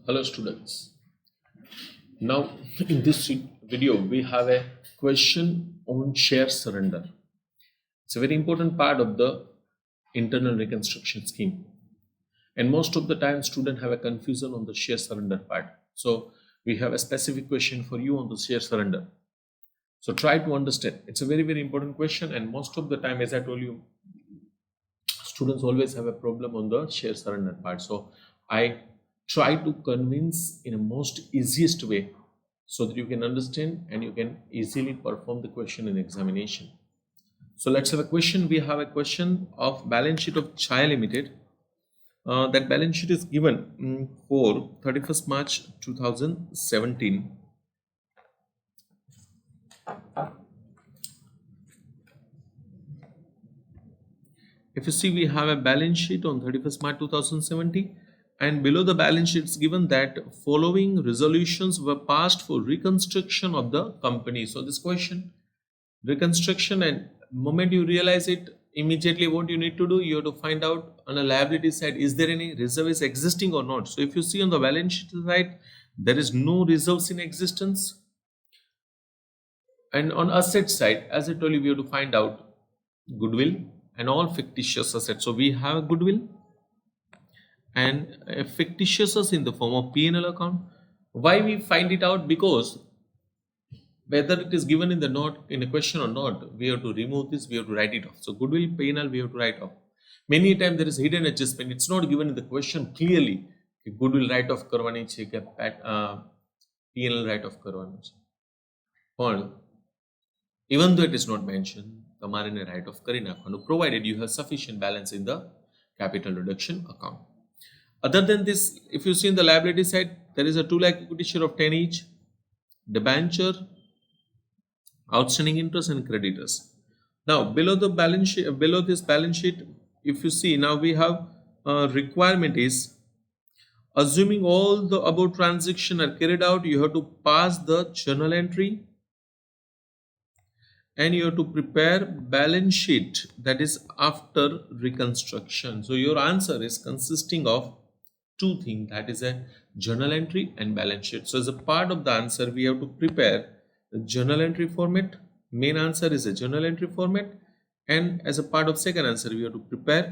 Hello students. Now in this video we have a question on share surrender. It's a very important part of the internal reconstruction scheme. And most of the time students have a confusion on the share surrender part. So we have a specific question for you on the share surrender. So try to understand. It's a very important question, and most of the time, as I told you, students always have a problem on the share surrender part. So I try to convince in a most easiest way so that you can understand and you can easily perform the question in examination. So let's have a question. We have a question of balance sheet of Chai Limited. That balance sheet is given for 31st March 2017. If you see, we have a balance sheet on 31st March 2017, and below the balance sheet it's given that following resolutions were passed for reconstruction of the company. So this question, reconstruction, and moment you realize it, immediately what you need to do, you have to find out on a liability side, is there any reserve is existing or not. So if you see on the balance sheet side, there is no reserves in existence. And on asset side, as I told you, we have to find out goodwill and all fictitious assets. So we have goodwill and fictitious assets in the form of P&L account. Why we find it out? Because whether it is given in the note in a question or not, we have to remove this, we have to write it off. So goodwill, P&L, we have to write off. Many times there is hidden adjustment. It's not given in the question clearly. Goodwill write off કરવાની છે કે P&L write off કરવાનું છે. પણ even though it is not mentioned, તમારે એને write off કરી નાખવાનું, provided you have sufficient balance in the capital reduction account. Other than this, if you see in the liability side, there is a 2 lakh equity share of 10 each, debenture, outstanding interest and creditors. Now below the balance sheet, below this balance sheet, if you see, now we have requirement is, assuming all the above transaction are carried out, you have to pass the journal entry and you have to prepare balance sheet, that is after reconstruction. So your answer is consisting of two things, that is a journal entry and balance sheet. So as a part of the answer, we have to prepare the journal entry format. Main answer is a journal entry format, and as a part of second answer, we have to prepare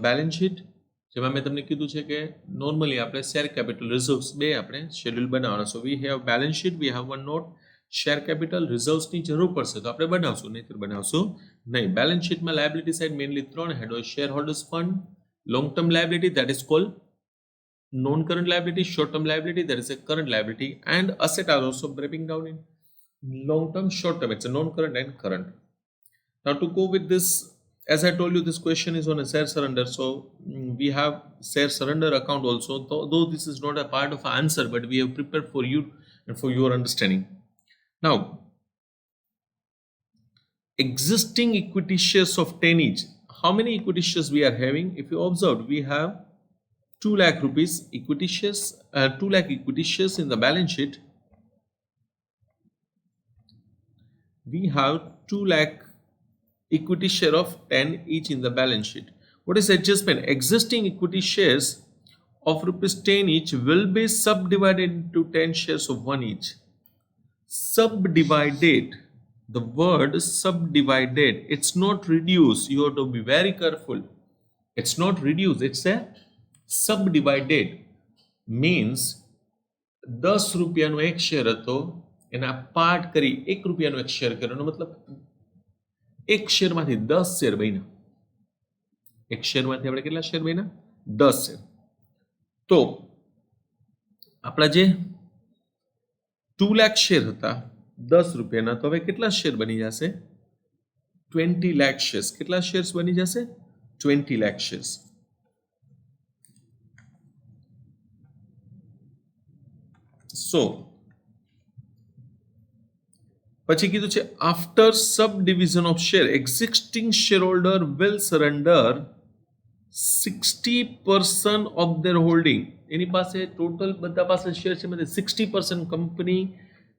balance sheet. જેમાં મેં તમને કીધું છે કે normally આપણે share capital reserves બે આપણે schedule બનાવવાનો. So we have balance sheet, we have one note, share capital રિઝર્વ્સની જરૂર પડશે તો આપણે બનાવશું, નહીંતર બનાવશું નહીં. બેલેન્સ શીટમાં લાયબિલિટી સાઇડ મેઇનલી ત્રણ હેડ હોય: share holders fund, long term liability, that is called non current liability, short term liability, that is a current liability, and asset are also breaking down in long term, short term. It's a non current and current. Now to go with this, as I told you, this question is on a share surrender, so we have share surrender account also, though this is not a part of our answer, but we have prepared for you and for your understanding. Now, existing equity shares of 10 each. How many equity shares we are having? If you observe, we have 2 lakh rupees equity shares, 2 lakh equity shares in the balance sheet. We have 2 lakh equity share of 10 each in the balance sheet. What is adjustment? Existing equity shares of rupees 10 each will be subdivided into 10 shares of 1 each. Subdivided, the word subdivided, it's not reduced. You have to be very careful. It's not reduced, it's a subdivided. Means 10 રૂપિયાનો એક share હતો, એના part કરી 1 રૂપિયાનો એક share કર્યો, એનો મતલબ એક શેરમાંથી 10 શેર બન્યા. એક શેરમાંથી આપણે કેટલા શેર બન્યા? 10 શેર. તો આપણા જે 2 લાખ શેર હતા 10 રૂપિયાના, તો હવે કેટલા શેર બની જશે? 20 લાખ શેર્સ. કેટલા શેર્સ બની જશે? 20 લાખ શેર્સ. So પછી કીધું છે after subdivision of share, existing shareholder will surrender 60% of their holding. એની પાસે ટોટલ બધા પાસે શેર છે, એમાંથી 60% કંપની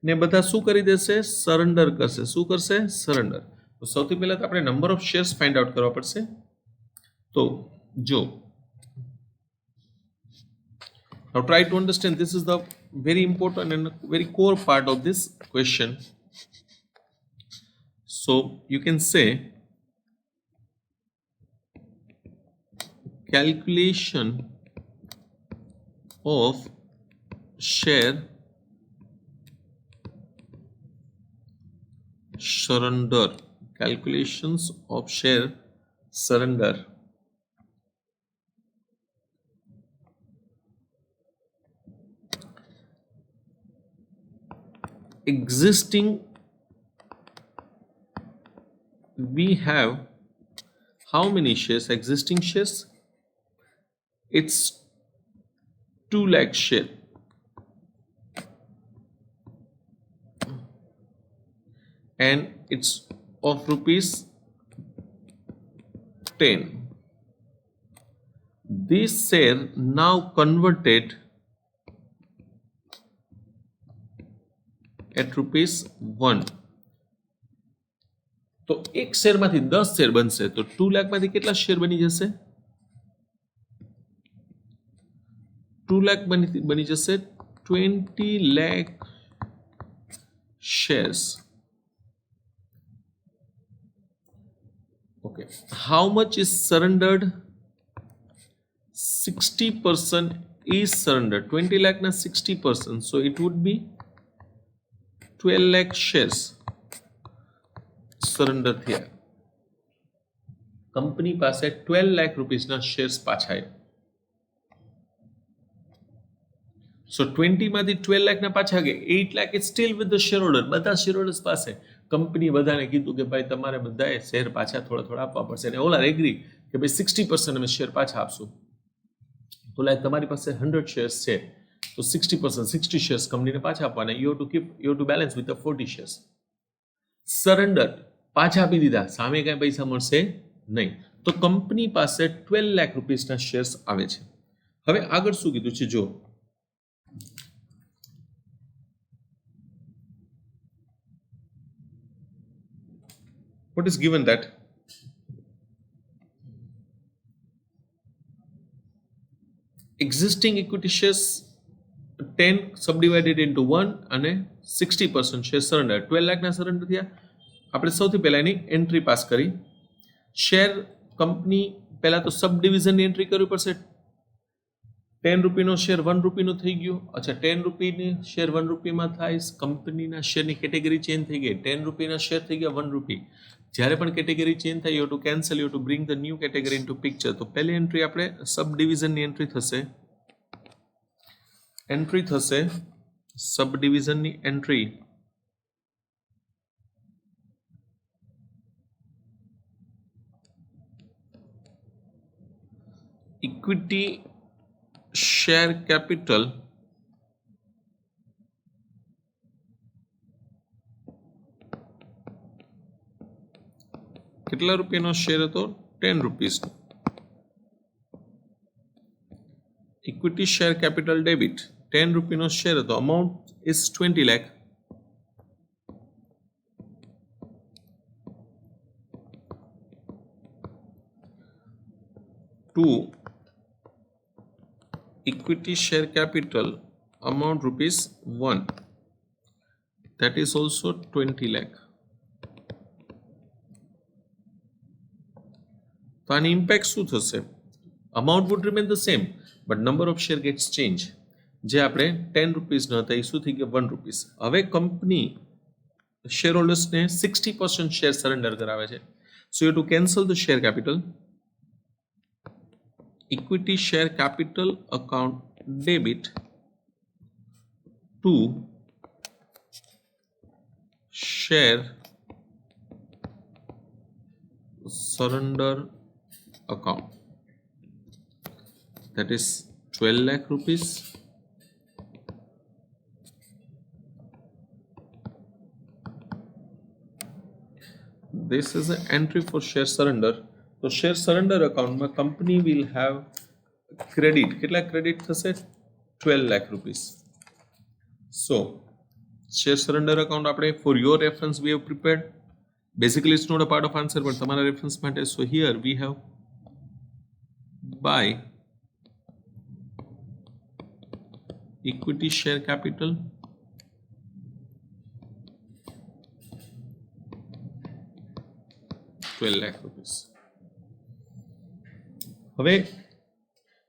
ને બધા શું કરી દેશે? સરેન્ડર કરશે. શું કરશે? સરેન્ડર. તો સૌથી પહેલા તો આપણે number of shares find out કરવા પડશે. તો જો Now try to understand, this is the very important and very core part of this question. So you can say calculation of share surrender, calculations of share surrender. Existing, we have how many shares? Existing shares, it's 2 lakh share, and it's of rupees 10. This share now converted at rupees 1. તો એક શેરમાંથી 10 share બનશે તો 2 લાખમાંથી કેટલા share બની જશે? 2 લાખ બની જશે 20 lakh shares. Okay, how much is surrendered? 60% is surrendered. 20 lakh na 60%, so it would be 12 lakh shares surrender થયા. કંપની પાસે 12 લાખ રૂપીસના શેર્સ પાછા આવ્યા. સો 20 માંથી 12 લાખના પાછા ગયા. 8 lakh is still with the share holder. બધા શેર હોલ્ડર્સ પાસે. કંપની બધાને કીધું કે ભાઈ તમારે બધાએ શેર પાછા થોડા થોડા આપવા પડશે, અને ઓલા એગ્રી કે ભાઈ 60% અમે શેર પાછા આપશું. તો લાઈક તમારી પાસે 100 શેર્સ છે તો 60%, 60 શેર્સ કંપનીને પાછા આપવાના. You have to balance with 40 shares. Surrender પાછા આપી દીધા, સામે કાંઈ પૈસા મળશે નહીં. તો કંપની પાસે 12 લાખ રૂપીસના શેર્સ આવે છે. હવે આગળ શું કીધું છે જો, what is given that existing equity shares 10 subdivided into 1 અને 60% શેર સરેન્ડર. 12 લાખના સરેન્ડર થયા. આપણે સૌથી પહેલા એની એન્ટ્રી પાસ કરી. શેર કંપની પહેલા તો સબ ડિવિઝનની એન્ટ્રી કરવી પડશે. 10 રૂપિયાનો શેર 1 રૂપિયાનો થઈ ગયો. અચ્છા, 10 રૂપિયાની શેર 1 રૂપિયામાં થાય. કંપનીના શેરની કેટેગરી ચેન્જ થઈ ગઈ. 10 રૂપિયાના શેર થઈ ગયા 1 રૂપિયા. જ્યારે પણ કેટેગરી ચેન્જ થાય, you to cancel, you to bring the new category into picture. તો પહેલી એન્ટ્રી આપણે સબ ડિવિઝનની એન્ટ્રી થશે. સબ ડિવિઝનની એન્ટ્રી. ઇક્વિટી શેર કેપિટલ કેટલા રૂપિયાનો શેર હતો? 10 rupees. Equity share capital debit 10 રૂપિયાનો શેર હતો. Amount is 20 lakh. To equity share capital amount rupees 1, that is also 20 lakh. તો આની ઇમ્પેક્ટ શું થશે? Amount would remain the same but number of share gets change. જે આપણે 10 રૂપીસના હતા એ શું થઈ ગયા 1 રૂપીસ. હવે કંપની શેર હોલ્ડર્સને 60% શેર સરેન્ડર કરાવે છે. So you to cancel the share capital. Equity share capital account debit to share surrender account, that is 12 lakh rupees. This is an entry for share surrender. તો share surrender અકાઉન્ટમાં company will have credit. કેટલા credit થશે? 12 lakh rupees. So share surrender account આપણે for your reference we have prepared. Basically it's not a part of answer, પણ તમારા reference માટે. So here we have by equity share capital ₹12 lakh. હવે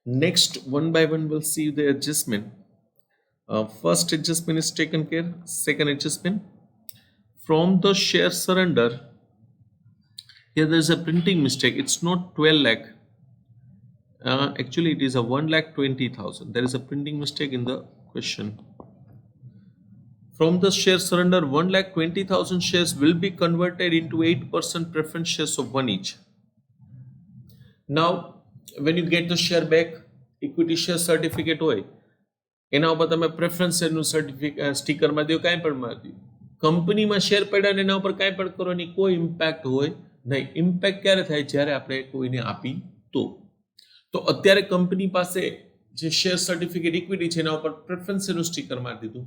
next, one by one we'll see the adjustment. First adjustment is taken care. Second adjustment, from the share surrender, here there is a printing mistake. It's not 12 lakh. Actually, it is a 1,20,000. There is a printing mistake in the question. From the share surrender, 1,20,000 shares will be converted into 8% preference shares of one each. Now, when you get the share back, equity share certificate હોય એના ઉપર તમે preference શેરનું sticker માં દો, કાંઈ પણ મારી દો. કંપનીમાં શેર પડ્યા ને એના ઉપર કાંઈ પણ કરવાની કોઈ ઇમ્પેક્ટ હોય નહીં. ઇમ્પેક્ટ ક્યારે થાય? જ્યારે આપણે કોઈને આપી તો અત્યારે કંપની પાસે જે શેર સર્ટિફિકેટ ઇક્વિટી છે એના ઉપર પ્રેફરન્સ શેરનું સ્ટીકર મારી દીધું,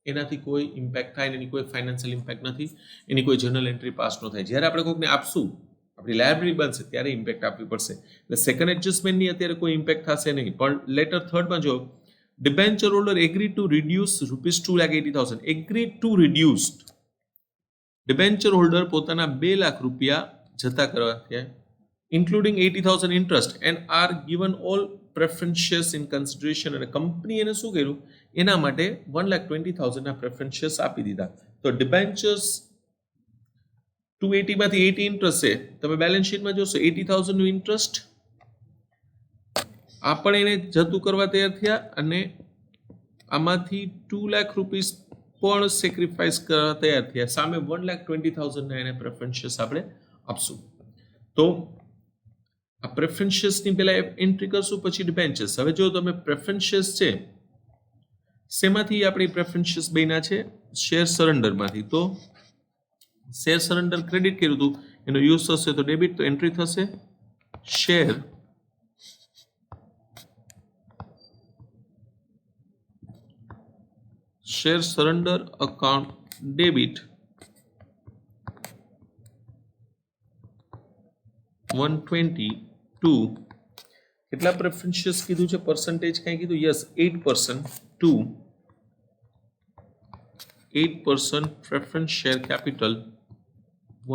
એનાથી કોઈ ઇમ્પેક્ટ થાય, એની કોઈ ફાઇનાન્શિયલ ઇમ્પેક્ટ નથી, એની કોઈ જર્નલ એન્ટ્રી પાસ ન થાય. જ્યારે આપણે કોઈકને આપશું, આપણી લાયબિલિટી બનશે ત્યારે ઇમ્પેક્ટ આપવી પડશે. એટલે સેકન્ડ એડજસ્ટમેન્ટની અત્યારે કોઈ ઇમ્પેક્ટ થશે નહીં. પણ લેટર થર્ડમાં જો debenture holder agri to reduce ₹2,80,000, agri two reduced, debenture holder પોતાના ₹2 લાખ જતા કરવા થયા, including 80,000 interest, and R given all preference shares in consideration. અને કંપની એને શું કર્યું? એના માટે 1,20,000 ના પ્રેફરન્સ શેર્સ આપી દીધા. તો ડિબેન્ચર્સ 280 માંથી 80 ઇન્ટરેસ્ટ છે. તમે બેલેન્સ શીટમાં જોશો 80,000 નું ઇન્ટરેસ્ટ આપણે એને જતું કરવા તૈયાર થયા, અને આમાંથી ₹2 લાખ પણ સેક્રિફાઈસ કરવા તૈયાર થયા. સામે 1,20,000 ના એને પ્રેફરન્સ શેર્સ આપણે આપશું. તો આ પ્રેફરન્સ શેર્સની પહેલા એન્ટ્રી કરશું, પછી ડિબેન્ચર્સ. હવે જો તમે પ્રેફરન્સ શેર્સ છે શેમાંથી આપણી પ્રેફરન્સ શેર્સ બન્યા છે? શેર સરેન્ડરમાંથી. તો શેર સરેન્ડર ક્રેડિટ કર્યું હતું, એનો યુઝ થશે તો ડેબિટ, તો એન્ટ્રી થશે શેર સરેન્ડર અકાઉન્ટ ડેબિટ 122. કેટલા પ્રેફરન્સ શેર્સ કીધું છે? પર્સન્ટેજ કઈ કીધું? Yes, 8% to 8% preference share capital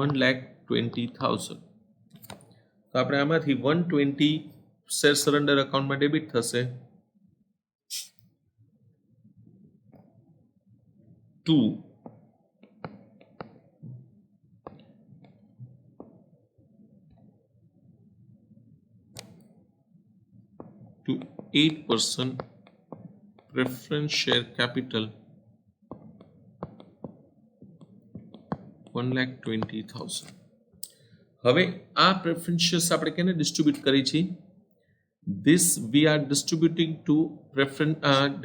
1,20,000. તો આપણે આમાંથી 120 શેર સરેન્ડર અકાઉન્ટમાં ડેબિટ થશે to 8% preference share capital 1,20,000. હવે આ પ્રેફરન્સ શેર્સ આપણે કેને ડિસ્ટ્રીબ્યુટ કરી છે? This we are distributing to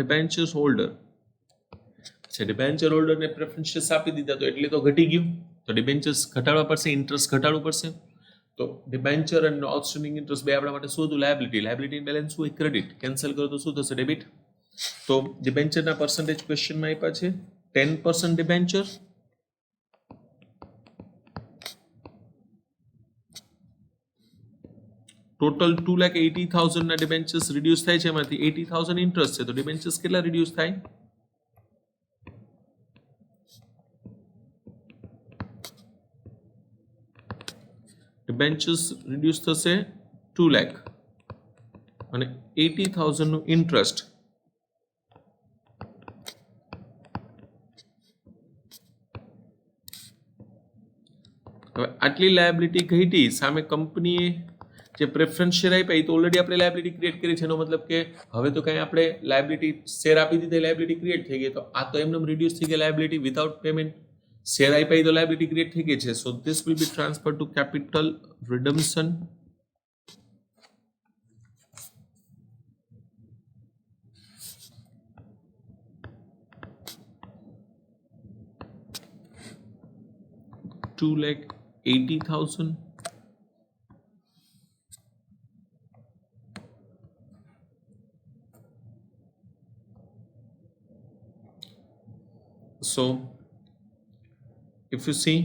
debentures holder. છે ડિબેન્ચર હોલ્ડરને પ્રેફરન્સ શેર્સ આપી દીધા, તો એટલે તો ઘટી ગયું. તો ડિબેન્ચર્સ ઘટાડવા પડશે, ઇન્ટરેસ્ટ ઘટાડવું પડશે. તો ડિબેન્ચર અને આઉટસ્ટેન્ડિંગ ઇન્ટરેસ્ટ બે આપણા માટે શું હતું? લાયબિલિટી. લાયબિલિટી બેલેન્સ શું હોય? ક્રેડિટ. કેન્સલ કરો તો શું થશે? ડેબિટ. તો ડિબેન્ચરના પર્સન્ટેજ ક્વેશ્ચનમાં આપ્યા છે 10% ડિબેન્ચર, ટોટલ 2,80,000 ના ડિબેન્ચર્સ રિડ્યુસ થાય છે, એમાંથી 80,000 ઇન્ટરેસ્ટ છે, તો ડિબેન્ચર્સ કેટલા રિડ્યુસ થાય? ડિબેન્ચર્સ રિડ્યુસ થશે 2 લાખ અને 80,000 નું ઇન્ટરેસ્ટ. હવે આટલી લાયબિલિટી ઘટી, સામે કંપનીએ જે પ્રેફરન્સ શેર આપ્યા એ તો ઓલરેડી આપણે લાયબિલિટી ક્રિએટ કરી છે. એનો મતલબ કે હવે તો કંઈ આપણે લાયબિલિટી શેર આપી દીધી, લાયબિલિટી ક્રિએટ થઈ ગઈ. તો આ તો એમને રિડ્યુસ થઈ ગઈ લાયબિલિટી વિધાઉટ પેમેન્ટ. શેર આપ્યા તો લાયબિલિટી ક્રિએટ થઈ ગઈ છે. So this will be transfer to capital redemption. $2,80,000. So if you see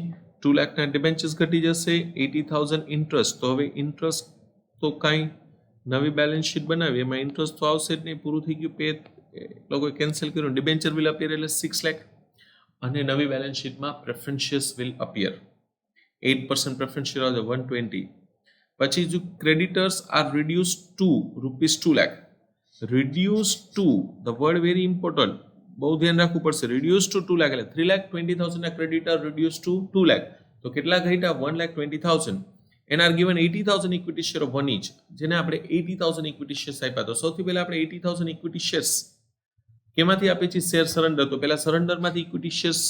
2 lakh ના ડિબેન્ચર્સ ઘટી જશે, 80,000 ઇન્ટરેસ્ટ. તો હવે ઇન્ટરેસ્ટ તો કાંઈ નવી બેલેન્સ શીટ બનાવી, એમાં ઇન્ટરેસ્ટ તો આવશે જ નહીં, પૂરું થઈ ગયું. પે લોકોએ કેન્સલ કર્યું. ડિબેન્ચર વિલ અપિયર એટલે 6 લાખ અને નવી બેલેન્સ શીટમાં preferentials will appear. 8% preference share આવશે 120. પછી જો creditors are reduce to ₹2 lakh. Reduce to, the word very important, બહુ ધ્યાન રાખવું પડશે. રિડ્યુસ ટુ 2 લાખ એટલે 3,20,000 ના ક્રેડિટર રિડ્યુસ ટુ 2 લાખ. તો કેટલા ઘટ્યા? 1,20,000. And R given 80,000 equity share of 1 each, જેને આપણે 80,000 ઇક્વિટી શેર્સ આપ્યા. તો સૌથી પહેલા આપણે 80,000 ઇક્વિટી શેર્સ કેમાંથી આપે છે? Share surrender. તો પહેલા સરેન્ડરમાંથી ઇક્વિટી શેર્સ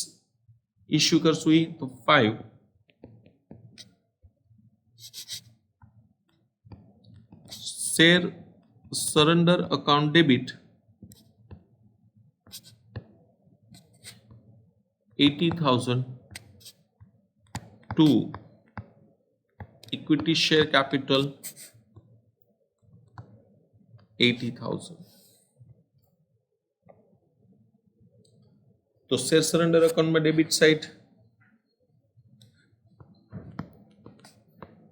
ઇશ્યુ કરશું. એ તો 5 share surrender account debit 80,000 to equity share capital 80,000. તો શેર સરેન્ડર અકાઉન્ટમાં debit side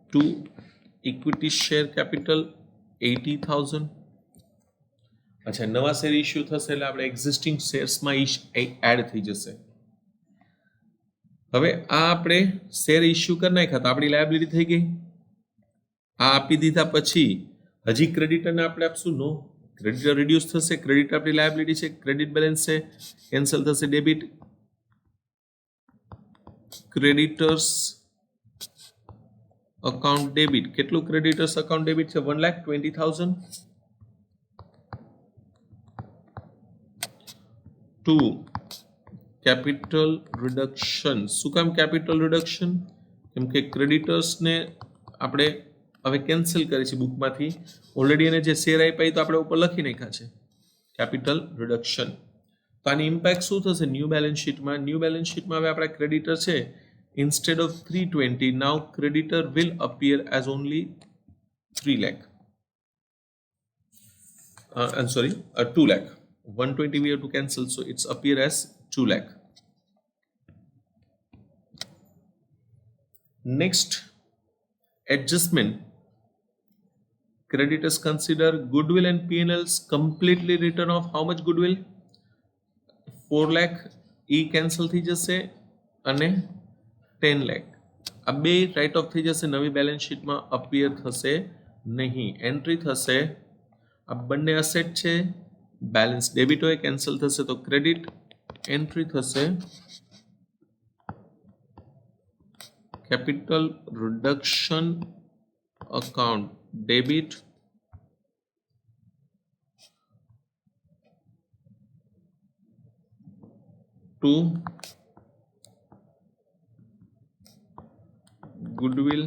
two equity share capital 80,000. અચ્છા, નવા શેર ઇશ્યુ થશે એટલે આપણે એક્ઝિસ્ટિંગ શેર્સમાં એડ થઈ જશે. હવે આ આપણે શેર ઇશ્યુ કરી નાખ્યા તો આપણી લાયબિલિટી થઈ ગઈ. આ આપી દીધા પછી હજી ક્રેડિટરને આપણે આપશું? નો, ક્રેડિટર રિડ્યુસ થશે. ક્રેડિટ આપણી લાયબિલિટી છે, ક્રેડિટ બેલેન્સ છે, કેન્સલ થશે. Debit creditors account debit. કેટલું ક્રેડિટર્સ અકાઉન્ટ ડેબિટ છે? 1,20,000 ટુ કેપિટલ રિડક્શન. શું કામ કેપિટલ રિડક્શન? કેમ કે ક્રેડિટર્સને આપણે હવે કેન્સલ કરી છે બુકમાંથી. ઓલરેડી એને જે શેર આપ્યા તો આપણે ઉપર લખી નાખ્યા છે. Capital reduction. તો આની ઇમ્પેક્ટ શું થશે ન્યૂ બેલેન્સ શીટમાં? ન્યૂ બેલેન્સ શીટમાં હવે આપણા ક્રેડિટર છે, instead of 320, now creditor will appear as only 3 lakh. I'm sorry, 2 lakh. 120 we have to cancel, so it's appear as 2 lakh. Next, adjustment. Creditors consider goodwill and P&Ls completely written off. How much goodwill? 4 lakh. E cancel થઈ જશે અને 10 lakh. આ બે right of થઈ જશે. નવી balance શીટમાં appear થશે નહીં. એન્ટ્રી થશે. આ બંને અસેટ છે, બેલેન્સ ડેબિટ હોય, કેન્સલ થશે તો ક્રેડિટ. એન્ટ્રી થશે capital reduction account debit to goodwill,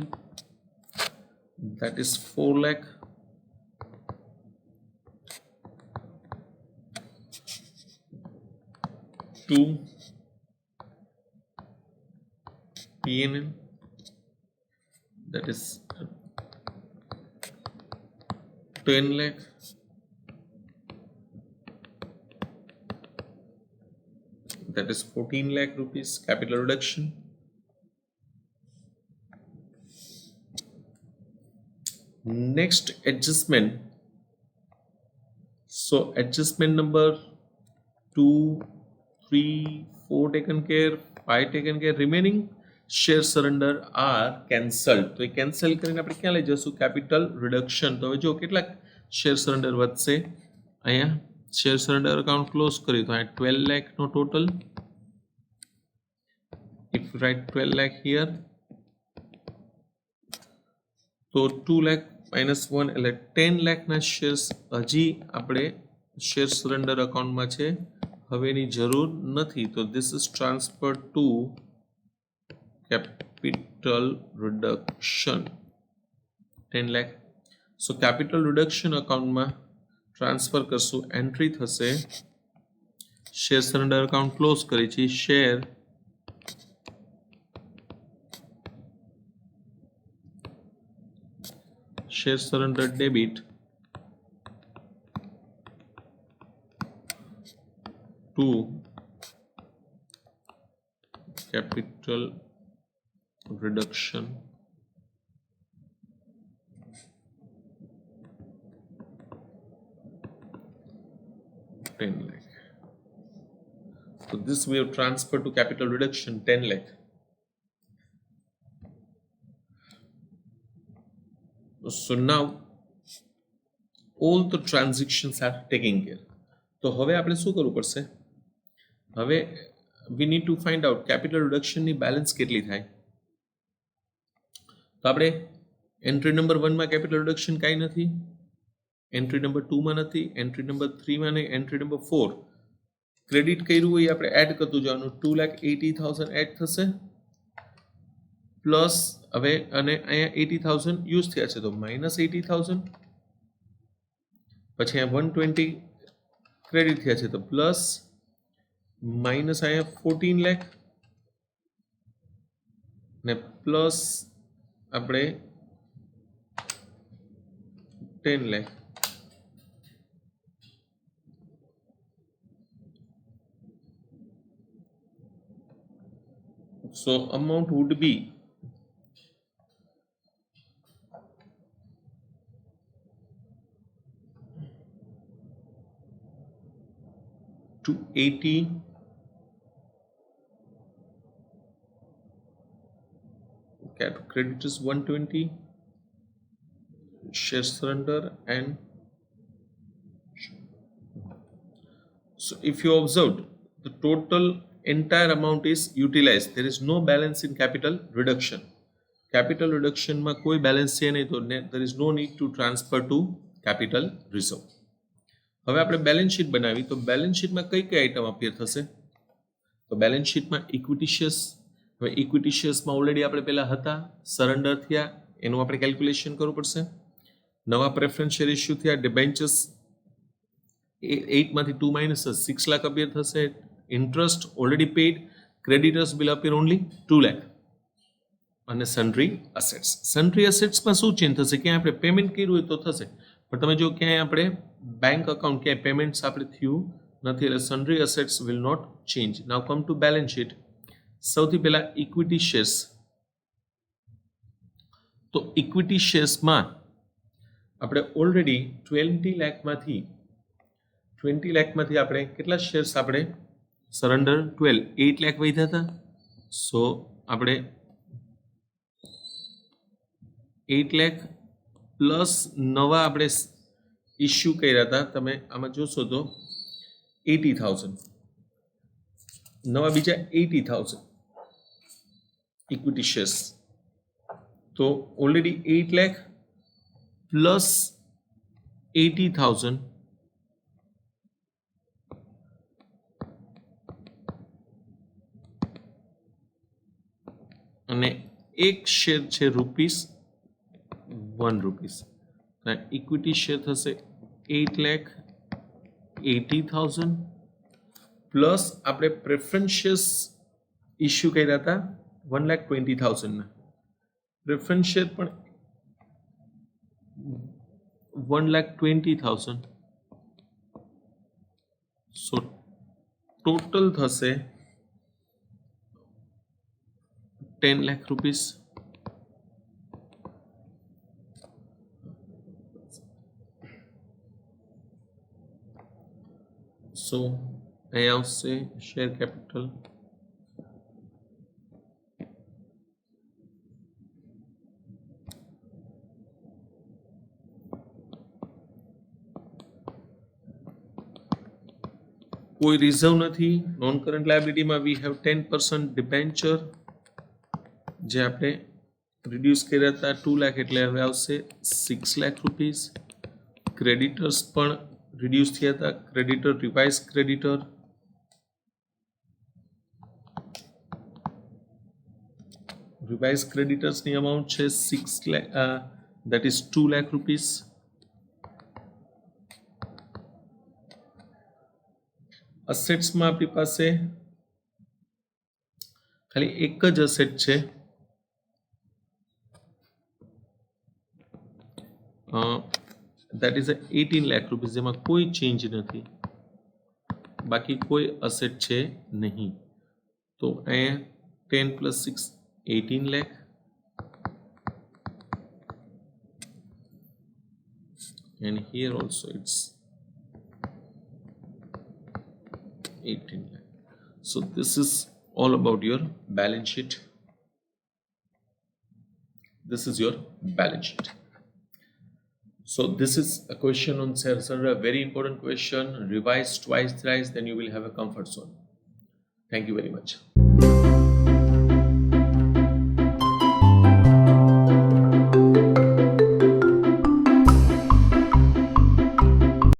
that is 4 lakh, to P&L, that is 10 lakh, that is 14 lakh rupees capital reduction. Next, adjustment. So adjustment number 2, 3, 4 taken care, 5 taken care. Remaining share surrender are cancelled. તો એ cancel કરીને આપણે ક્યાં લઈ જશું? Capital reduction. તો હવે જો કેટલા શેર સરેન્ડર વધશે? અહીંયા શેર સરેન્ડર અકાઉન્ટ ક્લોઝ કર્યું તો અહીંયા 12 lakh નો total. If you write 12 lakh here, તો 2 lakh -1 એટલે 10 લાખના શેર્સ હજી આપણે શેર સરેન્ડર અકાઉન્ટમાં છે, હવે એની જરૂર નથી. તો this is transfer to capital reduction 10 lakh. So capital reduction અકાઉન્ટમાં ટ્રાન્સફર કરશું. એન્ટ્રી થશે શેર સરેન્ડર અકાઉન્ટ ક્લોઝ કરી છે. share surrender debit to capital reduction 10 lakh. So this we have transferred to capital reduction 10 lakh. So now all the transactions are taken care. તો હવે આપણે શું કરવું પડશે? હવે we need to find out capital reduction ની balance કેટલી થાય. તો આપણે એન્ટ્રી નંબર 1 માં capital reduction કાંઈ નથી, એન્ટ્રી નંબર 2 માં નથી, એન્ટ્રી નંબર 3 માં નહીં, એન્ટ્રી નંબર 4 ક્રેડિટ કર્યું હોય આપણે એડ કરતું જવાનું. 2,80,000 એડ થશે પ્લસ હવે અને અહીંયા 80,000 યુઝ થયા છે તો -80,000, પછી અહીંયા 120 ક્રેડિટ થયા છે તો પ્લસ માઇનસ અહીંયા 14 લાખ ને પ્લસ આપણે 10 lakh. So amount would be 280 creditors 120 share surrender. And so if you observed the total entire amount is utilized, there is no balance in capital reduction. Capital reduction માં કોઈ balance છે નહીં તો there is no need to transfer to capital reserve. હવે આપણે balance sheet બનાવી તો balance શીટમાં કઈ કઈ આઈટમ અપીયર થશે? તો બેલેન્સ શીટમાં ઇક્વિટી શેર્સ. હવે ઇક્વિટી શેર્સમાં ઓલરેડી આપણે પહેલા હતા, સરેન્ડર થયા, એનું આપણે કેલ્ક્યુલેશન કરવું પડશે. નવા પ્રેફરન્સ શેર ઇસ્યુ થયા, ડિબેન્ચર્સ 8 માંથી 2 માઇનસ 6 લાખ અપીયર થશે. Interest already paid, creditors will appear only 2 lakh. અને સન્ડ્રી અસેટ્સ. સન્ડ્રી અસેટ્સમાં શું ચેન્જ થશે? ક્યાં આપણે પેમેન્ટ કર્યું હોય તો થશે, પણ તમે જો ક્યાંય આપણે બેંક અકાઉન્ટ ક્યાંય પેમેન્ટ્સ આપણે થયું નથી એટલે sundry assets will not change. Now come to balance sheet. સૌથી પહેલા ઇક્વિટી શેર્સ. તો ઇક્વિટી શેર્સમાં આપણે ઓલરેડી 20 લાખમાંથી આપણે કેટલા શેર્સ આપણે સરેન્ડર 8 લાખ વધ્યા હતા. સો આપણે 8 લાખ પ્લસ નવા આપણે ઇસ્યુ કર્યા હતા, તમે આમાં જોશો તો 80,000, નવા બીજા 80,000 ઇક્વિટી શેર્સ. તો ઓલરેડી 8 લાખ પ્લસ 80,000 અને એક શેર છે ₹1. ઇક્વિટી શેર થશે 8,80,000 પ્લસ આપણે પ્રેફરન્સ શેર્સ ઇસ્યુ કર્યા હતા 1,20,000 ના. પ્રેફરન્સ શેર પણ 1,20,000. સો ટોટલ થશે 10 લાખ રૂપીસ. સો અહીંયા આવશે શેર કેપિટલ કોઈ રિઝર્વ નથી. નોન કરન્ટ લાયબિલિટીમાં વી હેવ 10% ડિબેન્ચર જે આપણે રિડ્યુસ કર્યા હતા 2 લાખ એટલે હવે આવશે 6 લાખ રૂપીસ. ક્રેડિટર્સ પણ રિડ્યુસ થયા હતા, ક્રેડિટર રિવાઇઝ ક્રેડિટર ક્રેડિટર્સની અમાઉન્ટ છે 6 lakh, that is 2 lakh rupees. અસેટ્સમાં આપણી પાસે ખાલી એક જ અસેટ છે, that is 18 લાખ રૂપીસ, જેમાં કોઈ ચેન્જ નથી, બાકી કોઈ અસેટ છે નહીં. તો અહીંયા 10 + 6 18 lakh. And here also it's 18 lakh. So this is all about your balance sheet. This is your balance sheet. So this is a question on sir, a very important question. Revise twice, thrice, then you will have a comfort zone. Thank you very much.